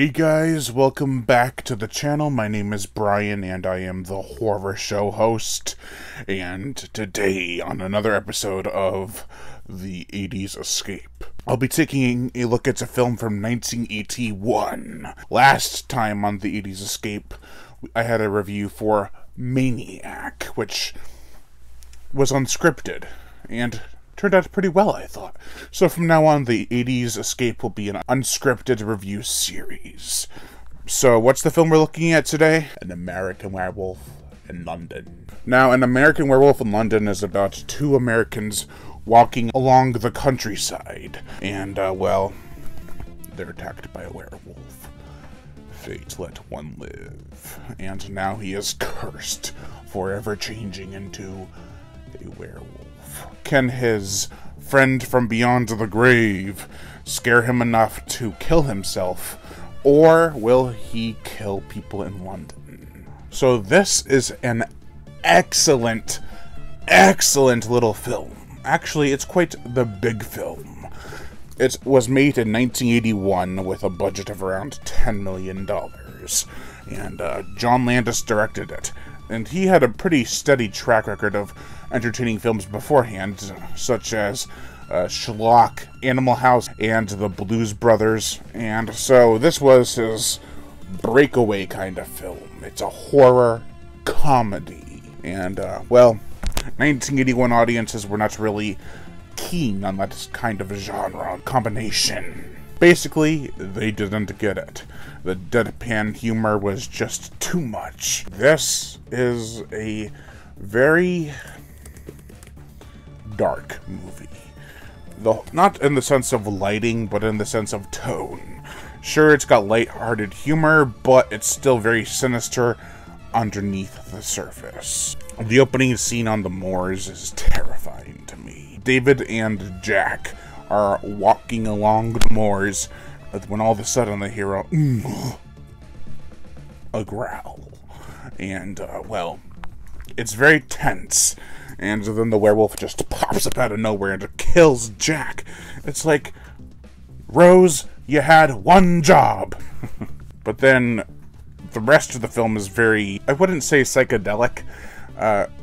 Hey guys, welcome back to the channel. My name is Brian and I am the horror show host. And today on another episode of the 80s Escape, I'll be taking a look at a film from 1981. Last time on the 80s Escape, I had a review for Maniac, which was unscripted and turned out pretty well, I thought. So from now on, the 80s Escape will be an unscripted review series. So what's the film we're looking at today? An American Werewolf in London. Now, An American Werewolf in London is about two Americans walking along the countryside. And, well, they're attacked by a werewolf. Fate let one live. And now he is cursed, forever changing into a werewolf. Can his friend from beyond the grave scare him enough to kill himself, or will he kill people in London? So this is an excellent little film. Actually, it's quite the big film. It was made in 1981 with a budget of around $10 million, and John Landis directed it. And he had a pretty steady track record of entertaining films beforehand, such as Schlock, Animal House, and The Blues Brothers. And so this was his breakaway kind of film. It's a horror comedy. And, well, 1981 audiences were not really keen on that kind of genre combination. Basically, they didn't get it. The deadpan humor was just too much. This is a very dark movie. Not in the sense of lighting, but in the sense of tone. Sure, it's got light-hearted humor, but it's still very sinister underneath the surface. The opening scene on the moors is terrifying to me. David and Jack are walking along the moors when all of a sudden they hear a growl. And, well, it's very tense. And then the werewolf just pops up out of nowhere and kills Jack. It's like, Rose, you had one job. But then the rest of the film is very, I wouldn't say psychedelic,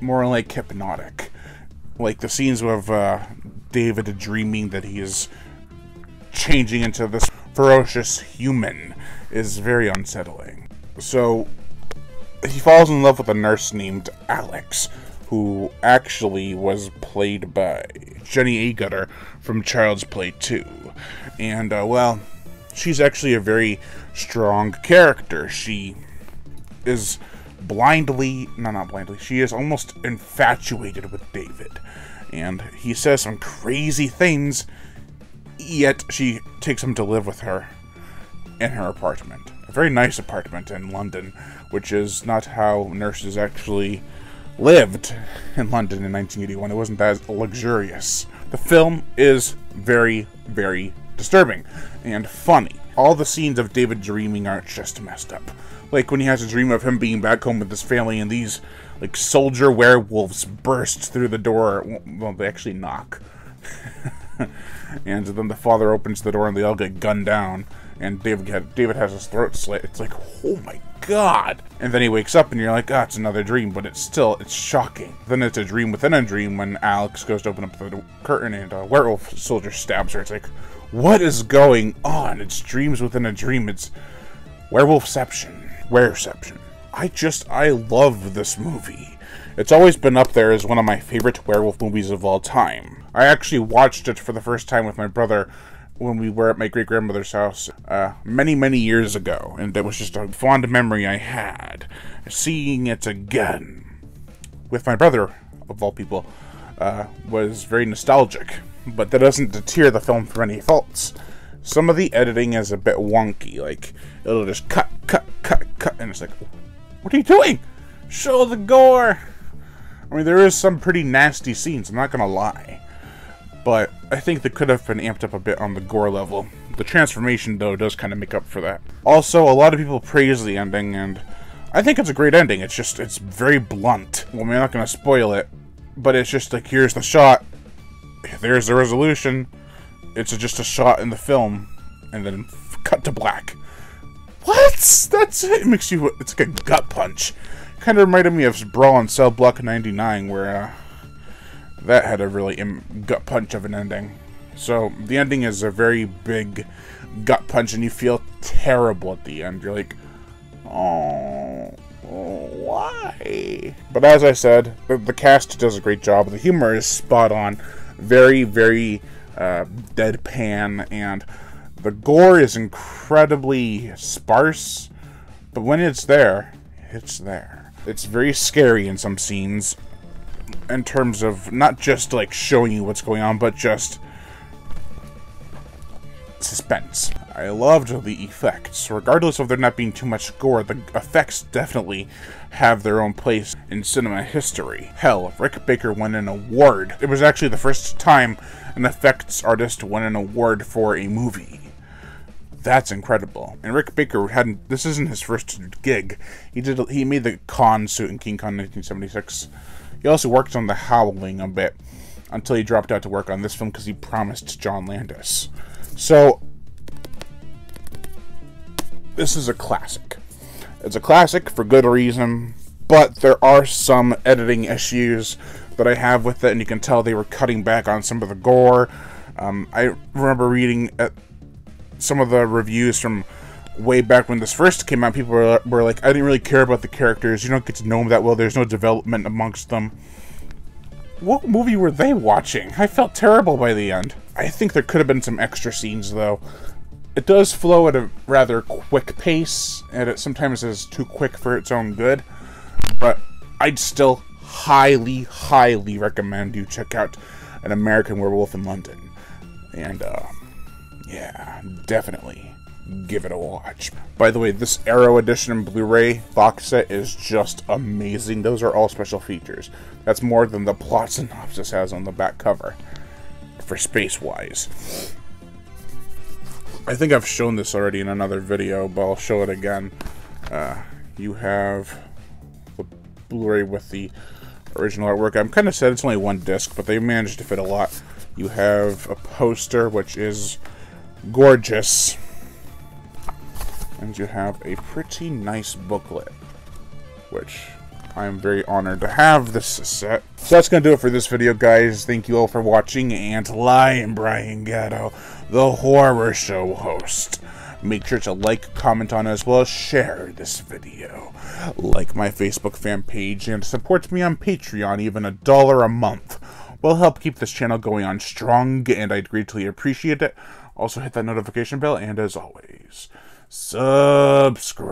more like hypnotic. Like the scenes of David dreaming that he is changing into this ferocious human is very unsettling. So he falls in love with a nurse named Alex, who actually was played by Jenny Agutter from Child's Play 2. And, well, she's actually a very strong character. She is she is almost infatuated with David. And he says some crazy things, yet she takes him to live with her in her apartment. A very nice apartment in London, which is not how nurses actually lived in London in 1981. It wasn't that luxurious. The film is very, very disturbing and funny. All the scenes of David dreaming are just messed up. Like when he has a dream of him being back home with his family and these like soldier werewolves burst through the door. Well, they actually knock. And then the father opens the door and they all get gunned down. And David has his throat slit. It's like, oh my god. And then he wakes up and you're like, ah, it's another dream. But it's shocking. Then it's a dream within a dream when Alex goes to open up the curtain and a werewolf soldier stabs her. It's like, what is going on? It's dreams within a dream. It's Werewolfception. I love this movie. It's always been up there as one of my favorite werewolf movies of all time. I actually watched it for the first time with my brother when we were at my great-grandmother's house many years ago, and it was just a fond memory I had. Seeing it again with my brother, of all people, was very nostalgic, but that doesn't deter the film from any faults. Some of the editing is a bit wonky, like, it'll just cut, and it's like, what are you doing? Show the gore! I mean, there is some pretty nasty scenes, I'm not gonna lie. But I think they could have been amped up a bit on the gore level. The transformation, though, does kind of make up for that. Also, a lot of people praise the ending, and I think it's a great ending. It's very blunt. Well, I'm not gonna spoil it, but it's just like, here's the shot, there's the resolution, it's just a shot in the film, and then cut to black. What? It makes you... It's like a gut punch. Kind of reminded me of Brawl in Cell Block 99, where that had a really gut punch of an ending. So, the ending is a very big gut punch, and you feel terrible at the end. You're like, oh, why? But as I said, the cast does a great job. The humor is spot on. Very, very deadpan, and the gore is incredibly sparse, but when it's there, it's there. It's very scary in some scenes, in terms of not just like showing you what's going on, but just suspense. I loved the effects. Regardless of there not being too much gore, the effects definitely have their own place in cinema history. Hell, Rick Baker won an award. It was actually the first time an effects artist won an award for a movie. That's incredible. And Rick Baker this isn't his first gig. He made the Khan suit in King Kong 1976. He also worked on The Howling a bit, until he dropped out to work on this film because he promised John Landis. So, this is a classic. It's a classic for good reason, but there are some editing issues that I have with it, and you can tell they were cutting back on some of the gore. I remember reading some of the reviews from way back when this first came out. People were like, I didn't really care about the characters. You don't get to know them that well. There's no development amongst them. What movie were they watching? I felt terrible by the end. I think there could have been some extra scenes, though. It does flow at a rather quick pace, and it sometimes is too quick for its own good. But I'd still highly, highly recommend you check out An American Werewolf in London. And, yeah, definitely give it a watch. By the way, this Arrow Edition Blu-ray box set is just amazing. Those are all special features. That's more than the plot synopsis has on the back cover, for space-wise. I think I've shown this already in another video, but I'll show it again. You have the Blu-ray with the original artwork. I'm kind of sad it's only one disc, but they managed to fit a lot. You have a poster, which is gorgeous. And you have a pretty nice booklet, which I am very honored to have this set. So that's going to do it for this video, guys. Thank you all for watching, and I am Brian Gatto, the Horror Show host. Make sure to like, comment on, as well as share this video. Like my Facebook fan page, and support me on Patreon. Even $1 a month will help keep this channel going on strong, and I'd greatly appreciate it. Also hit that notification bell, and as always, subscribe.